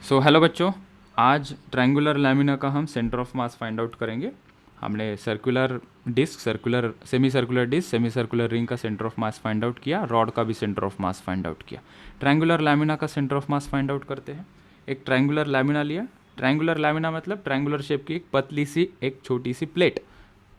So hello बच्चों, आज triangular lamina का हम centre of mass find out करेंगे। हमने circular disc, circular semi circular disc, semi circular ring का centre of mass find out किया, रॉड का भी centre of mass find out किया। ट्रायंगुलर लैमिना का centre of mass find out करते हैं। एक ट्रायंगुलर लैमिना लिया। ट्रायंगुलर लैमिना मतलब ट्रायंगुलर शेप की एक पतली सी एक छोटी सी प्लेट,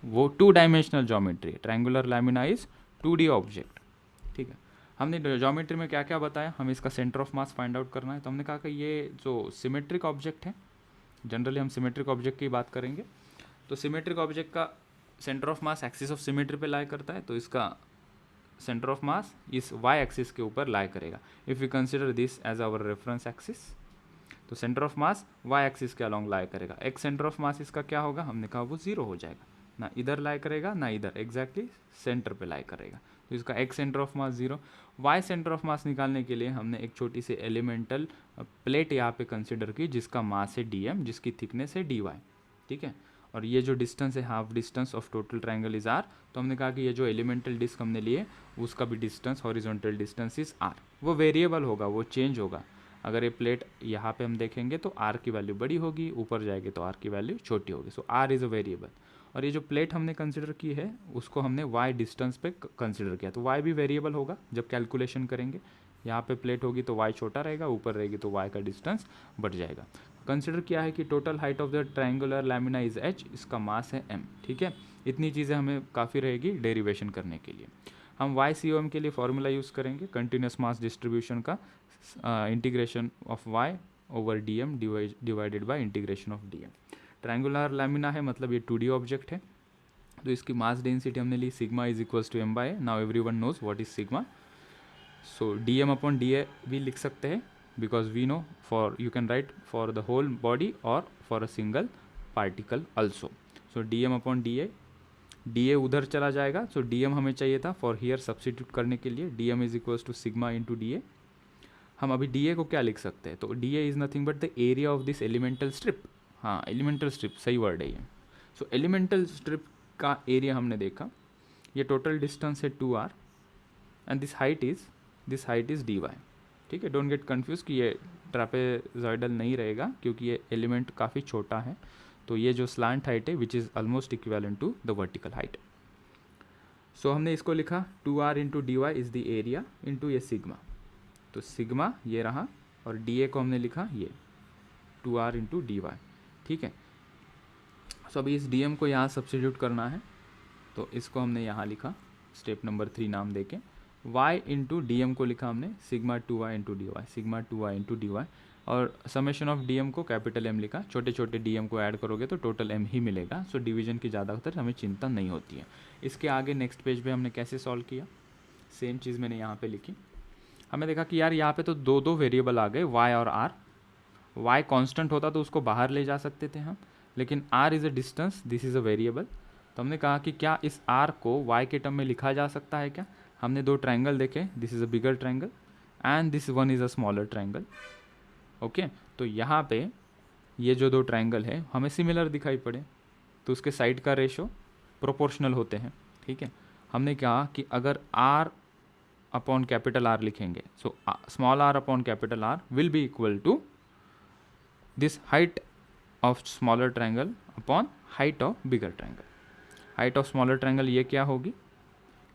वो 2 dimensional geometry. Triangular lamina is 2D object. ठीक है, हमने ज्योमेट्री में क्या क्या बताया, हमें इसका centre of mass find out करना है। तो हमने कहा कि ये जो सिमेट्रिक ऑब्जेक्ट है, जनरली हम सिमेट्रिक ऑब्जेक्ट की बात करेंगे, तो सिमेट्रिक ऑब्जेक्ट का centre of mass axis of symmetry पे लाई करता है, तो इसका सेंटर ऑफ मास इस वाई एक्सिस के ऊपर लाई करेगा। If you consider this as our reference axis, तो centre of mass Y axis के अलॉन्ग लाई करेगा। एक सेंटर ऑफ मास इसका क्या होगा, हमने कहा वो जीरो हो जाएगा, ना इधर लाई करेगा ना इधर, एग्जैक्टली सेंटर पे लाई करेगा। तो इसका एक centre of mass zero. Y centre of mass निकालने के लिए हमने एक छोटी सी एलिमेंटल प्लेट यहाँ पे कंसिडर की, जिसका मास है dm, जिसकी थिकनेस है dy। ठीक है, और ये जो डिस्टेंस है, half distance of total triangle is r। तो हमने कहा कि ये जो एलिमेंटल डिस्क हमने लिए उसका भी distance, horizontal distance is r। वो वेरिएबल होगा, वो चेंज होगा। अगर ये प्लेट यहाँ पे हम देखेंगे तो r की वैल्यू बड़ी होगी, ऊपर जाएगी तो r की वैल्यू छोटी होगी। सो r इज़ अ वेरिएबल। और ये जो प्लेट हमने कंसिडर की है उसको हमने y डिस्टेंस पे कंसिडर किया, तो y भी वेरिएबल होगा जब कैलकुलेशन करेंगे। यहाँ पे प्लेट होगी तो y छोटा रहेगा, ऊपर रहेगी तो y का डिस्टेंस बढ़ जाएगा। कंसिडर किया है कि total height of the triangular lamina is h, इसका मास है m। ठीक है, इतनी चीज़ें हमें काफ़ी रहेगी डेरिवेशन करने के लिए। हम YCOM के लिए फॉर्मूला यूज़ करेंगे, कंटिन्यूस मास डिस्ट्रीब्यूशन का, integration of y over dm divided by integration of dm। Triangular lamina है मतलब ये 2D ऑब्जेक्ट है, तो इसकी मास डेंसिटी हमने ली sigma is equals to m by A. Now everyone knows what is sigma. So dm upon da भी लिख सकते हैं, because we know for you can write for the whole body और for a single particle also. So dm upon da उधर चला जाएगा, सो dm हमें चाहिए था फॉर हियर सब्सटीट्यूट करने के लिए। dm is equals to sigma into da। हम अभी da को क्या लिख सकते हैं, तो da is nothing but the area of this elemental strip. हाँ, एलिमेंटल स्ट्रिप सही वर्ड है ये। सो एलिमेंटल स्ट्रिप का एरिया हमने देखा, ये टोटल डिस्टेंस है 2r and this height is dy। ठीक है, डोंट गेट कन्फ्यूज कि ये ट्रापेजॉइडल नहीं रहेगा क्योंकि ये एलिमेंट काफ़ी छोटा है। तो ये जो स्लांट हाइट है which is almost equivalent to the vertical height. So हमने इसको लिखा 2r into D Y is the area into ये सिग्मा। तो सिग्मा ये रहा, और da को हमने लिखा ये 2r इंटू डी वाई। ठीक है, सो अभी इस dm को यहाँ सब्स्टिट्यूट करना है, तो इसको हमने यहाँ लिखा स्टेप नंबर 3 नाम देके। y इंटू डी को लिखा हमने sigma 2y into D Y, sigma 2y into D Y, और समेशन ऑफ dm को कैपिटल M लिखा। छोटे छोटे dm को ऐड करोगे तो टोटल m ही मिलेगा। सो डिवीजन की ज़्यादातर हमें चिंता नहीं होती है। इसके आगे नेक्स्ट पेज पे हमने कैसे सॉल्व किया, सेम चीज़ मैंने यहाँ पे लिखी। हमें देखा कि यार यहाँ पे तो दो वेरिएबल आ गए, y और r। y कांस्टेंट होता तो उसको बाहर ले जा सकते थे हम, लेकिन r is a distance, this is a variable. तो हमने कहा कि क्या इस r को y के टर्म में लिखा जा सकता है क्या। हमने दो ट्रायंगल देखे, this is a bigger triangle and this one is a smaller triangle. Okay, तो यहाँ पे ये जो दो ट्रायंगल है हमें सिमिलर दिखाई पड़े, तो उसके साइड का रेशो प्रोपोर्शनल होते हैं। ठीक है, हमने कहा कि अगर r अपॉन कैपिटल R लिखेंगे, so small r upon capital R will be equal to this height of smaller triangle upon height of bigger triangle. Height of smaller triangle ये क्या होगी,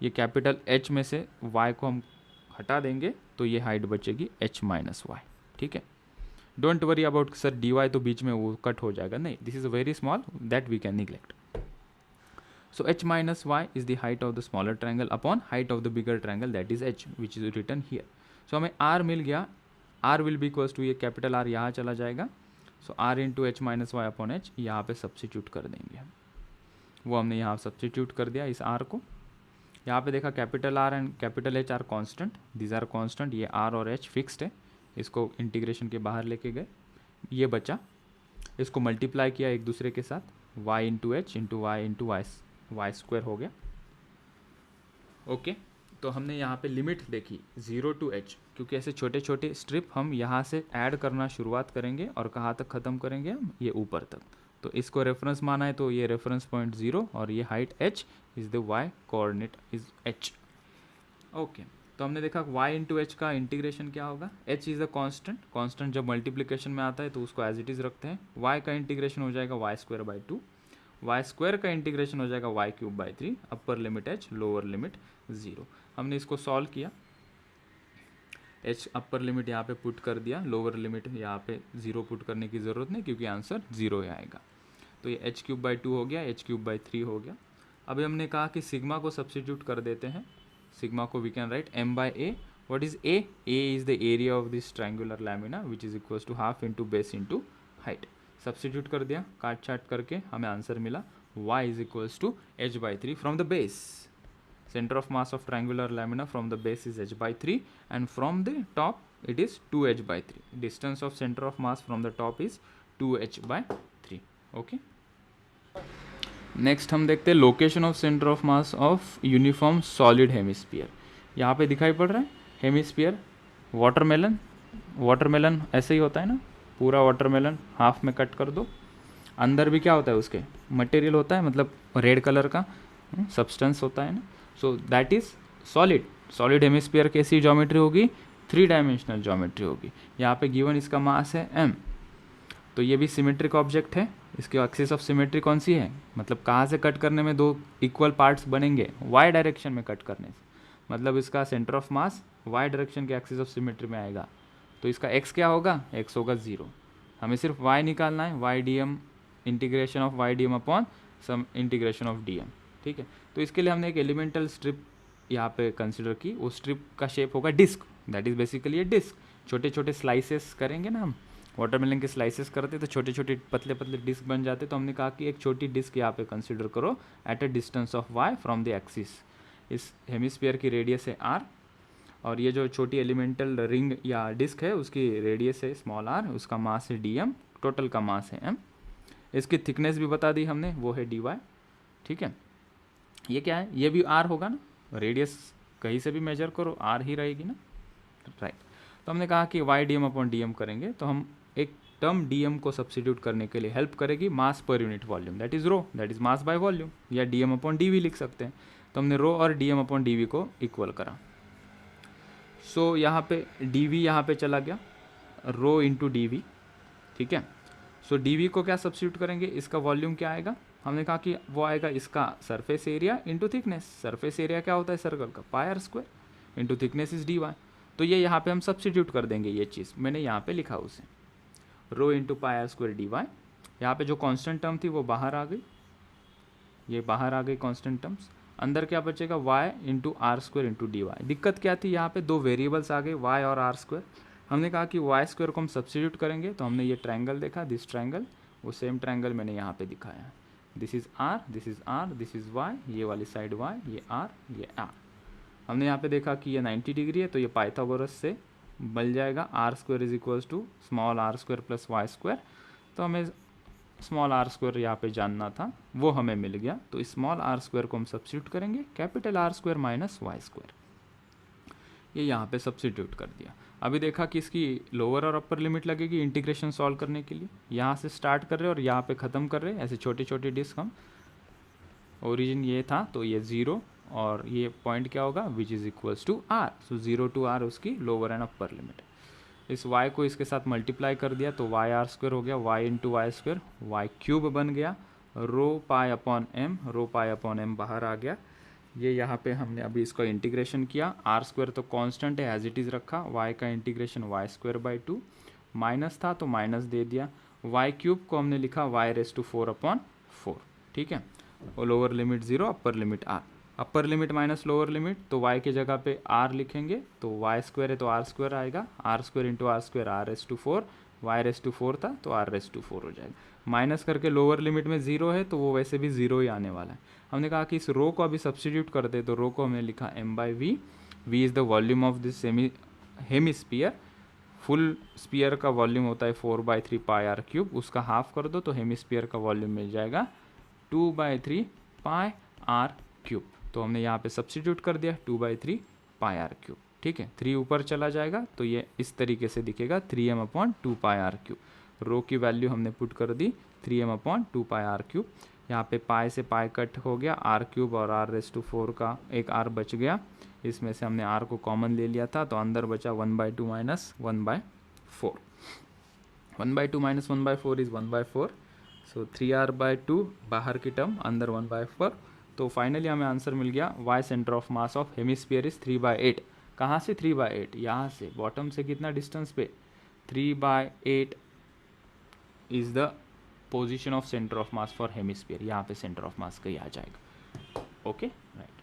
ये कैपिटल H में से y को हम हटा देंगे तो ये हाइट बचेगी h माइनस वाई। ठीक है, don't worry about sir d y तो बीच में वो कट हो जाएगा, नहीं, this is very small that we can neglect. So h minus y is the height of the smaller triangle upon height of the bigger triangle that is h which is written here. So हमें r मिल गया, r will be equals to ये capital R यहाँ चला जाएगा, so r into H minus Y upon H यहाँ पे substitute कर देंगे हम। वो हमने यहाँ सब्सिट्यूट कर दिया इस r को। यहाँ पे देखा capital R and capital H are constant, these are constant, ये R और H फिक्स्ड है। इसको इंटीग्रेशन के बाहर लेके गए, ये बचा, इसको मल्टीप्लाई किया एक दूसरे के साथ, y into H into Y into Y square हो गया। ओके, तो हमने यहाँ पे लिमिट देखी 0 टू h, क्योंकि ऐसे छोटे छोटे स्ट्रिप हम यहाँ से ऐड करना शुरुआत करेंगे और कहाँ तक ख़त्म करेंगे हम, ये ऊपर तक। तो इसको रेफरेंस माना है तो ये रेफरेंस पॉइंट 0 और ये height h is the y coordinate is h। Okay, तो हमने देखा y इंटू एच का इंटीग्रेशन क्या होगा, h is the constant, constant जब मल्टीप्लिकेशन में आता है तो उसको एज इट इज़ रखते हैं, y का इंटीग्रेशन हो जाएगा Y square by two, Y square का इंटीग्रेशन हो जाएगा Y cube by three, upper limit h lower limit 0। हमने इसको सॉल्व किया, h अपर लिमिट यहाँ पे पुट कर दिया, लोअर लिमिट यहाँ पे 0 पुट करने की ज़रूरत नहीं क्योंकि आंसर 0 ही आएगा। तो ये h क्यूब बाई टू हो गया, h क्यूब बाई थ्री हो गया। अभी हमने कहा कि सिग्मा को सब्सटीट्यूट कर देते हैं, सिग्मा को we can write m by A. What is a? a is the area of this triangular lamina which is equals to half into base into height. Substitute कर दिया, काट चाट करके हमें आंसर मिला y is equals to h by three from the base. Center of mass of triangular lamina from the base is h by 3 and from the top it is 2h by 3. Distance of center of mass from the top is 2h by 3. Okay. Next हम देखते हैं location of centre of mass of uniform solid hemisphere. यहाँ पे दिखाई पड़ रहा है hemisphere, watermelon, watermelon ऐसे ही होता है ना, पूरा वाटरमेलन हाफ में कट कर दो, अंदर भी क्या होता है उसके मटेरियल होता है, मतलब रेड कलर का सब्सटेंस होता है ना, so that is solid. Solid hemisphere कैसी ज्योमेट्री होगी, 3 डायमेंशनल ज्योमेट्री होगी। यहाँ पे गिवन इसका मास है m, तो ये भी सिमेट्रिक ऑब्जेक्ट है, इसकी एक्सिस ऑफ सिमेट्री कौन सी है, मतलब कहाँ से कट करने में 2 इक्वल पार्ट्स बनेंगे, y डायरेक्शन में कट करने से, मतलब इसका centre of mass y direction के एक्सिस ऑफ सिमेट्री में आएगा, तो इसका x क्या होगा, x होगा 0। हमें सिर्फ y निकालना है, y dm integration of y dm upon sum integration of dm, ठीक है। तो इसके लिए हमने एक एलिमेंटल स्ट्रिप यहाँ पे कंसिडर की, वो स्ट्रिप का शेप होगा disc, that is basically a disc. छोटे छोटे स्लाइसेस करेंगे ना हम, वाटरमेलन के स्लाइसेस करते तो छोटे छोटे पतले पतले डिस्क बन जाते, तो हमने कहा कि एक छोटी डिस्क यहाँ पे कंसिडर करो at a distance of y from the axis. इस हेमिस्फीयर की रेडियस है r और ये जो छोटी एलिमेंटल रिंग या डिस्क है उसकी रेडियस है स्मॉल r, उसका मास है dm, टोटल का मास है m। इसकी थिकनेस भी बता दी हमने, वो है dy, ठीक है। ये क्या है, ये भी r होगा ना, रेडियस कहीं से भी मेजर करो r ही रहेगी ना, राइट। तो हमने कहा कि y dm अपॉन dm करेंगे, तो हम एक टर्म dm को सब्सटीट्यूट करने के लिए हेल्प करेगी मास पर unit volume, that is rho, that is mass by volume, या dm अपॉन dv लिख सकते हैं। तो हमने रो और dm अपॉन dv को इक्वल करा, सो यहाँ पे dv यहाँ पे चला गया, रो इंटू dv, ठीक है। सो dv को क्या सब्सटीट्यूट करेंगे, इसका वॉल्यूम क्या आएगा, हमने कहा कि वो आएगा इसका surface area into thickness. Surface area क्या होता है सर्कल का, pi r square into thickness is dy। तो ये यहाँ पे हम सब्सटीट्यूट कर देंगे, ये चीज़ मैंने यहाँ पे लिखा उसे, rho into pi r square dy। यहाँ पे जो कांस्टेंट टर्म थी वो बाहर आ गई, ये बाहर आ गई कांस्टेंट टर्म्स, अंदर क्या बचेगा y into R square into dy। दिक्कत क्या थी, यहाँ पे 2 वेरिएबल्स आ गए y और आर स्क्वायर। हमने कहा कि y स्क्वायर को हम सब्सटीट्यूट करेंगे, तो हमने ये ट्रायंगल देखा, दिस ट्रायंगल, वो सेम ट्रायंगल मैंने यहाँ पे दिखाया है, this is r, this is r, this is y, ये वाली साइड y, ये r, ये r। हमने यहाँ पे देखा कि ये 90 डिग्री है, तो ये पाइथागोरस से बन जाएगा, R square is equals to small R square plus Y square. तो हमें स्मॉल आर स्क्वायर यहाँ पे जानना था, वो हमें मिल गया, तो स्मॉल आर स्क्वायर को हम सब्सटीट्यूट करेंगे, capital R square minus Y square, ये यहाँ पे सब्सटीट्यूट कर दिया। अभी देखा कि इसकी लोअर और अपर लिमिट लगेगी इंटीग्रेशन सॉल्व करने के लिए, यहाँ से स्टार्ट कर रहे और यहाँ पे ख़त्म कर रहे, ऐसे छोटे छोटे डिस्क हम, ओरिजिन ये था तो ये 0 और ये पॉइंट क्या होगा which is equals to r, so 0 to r उसकी लोअर एंड अपर लिमिट। इस y को इसके साथ मल्टीप्लाई कर दिया तो वाई आर स्क्वायर हो गया, y into Y square, Y cube बन गया, rho pi upon m, rho pi upon m बाहर आ गया। ये यहाँ पे हमने अभी इसको इंटीग्रेशन किया, आर स्क्वायर तो कांस्टेंट है एज इट इज़ रखा, y का integration Y square by 2, minus था तो माइनस दे दिया, वाई क्यूब को हमने लिखा वाई रेस टू 4 अपॉन 4, ठीक है। और lower limit 0, upper limit r, upper limit minus lower limit, तो y की जगह पे r लिखेंगे, तो वाई स्क्वायर है तो आर स्क्वायर आएगा, R square into R square, R raise to 4, Y raise to 4 था तो आर रेस टू 4 हो जाएगा। माइनस करके लोअर लिमिट में 0 है तो वो वैसे भी 0 ही आने वाला है। हमने कहा कि इस रो को अभी सब्सटीट्यूट करते, तो रो को हमने लिखा m by V, V is the volume of this hemisphere, full sphere का वॉल्यूम होता है 4/3 पाई आर क्यूब, उसका हाफ कर दो तो हेमिस्फीयर का वॉल्यूम मिल जाएगा 2/3 पाई आर क्यूब। तो हमने यहाँ पे सब्सटीट्यूट कर दिया 2/3 पाई आर क्यूब, ठीक है। 3 ऊपर चला जाएगा तो ये इस तरीके से दिखेगा 3m upon 2 pi are cube. Rho की वैल्यू हमने पुट कर दी 3m upon 2 pi are cube. यहाँ पे पाई से पाई कट हो गया, आर क्यूब और r रेस टू 4 का एक r बच गया, इसमें से हमने r को कॉमन ले लिया था, तो अंदर बचा 1/2 minus 1/4। 1/2 minus 1/4 is 1/4, so 3r/2 बाहर की टर्म, अंदर 1/4। तो फाइनली हमें आंसर मिल गया y centre of mass of hemisphere is 3/8। कहाँ से 3/8? यहाँ से, बॉटम से कितना डिस्टेंस पे? 3/8 is the position of centre of mass for hemisphere. यहाँ पे सेंटर ऑफ मास कहीं आ जाएगा। Okay, right.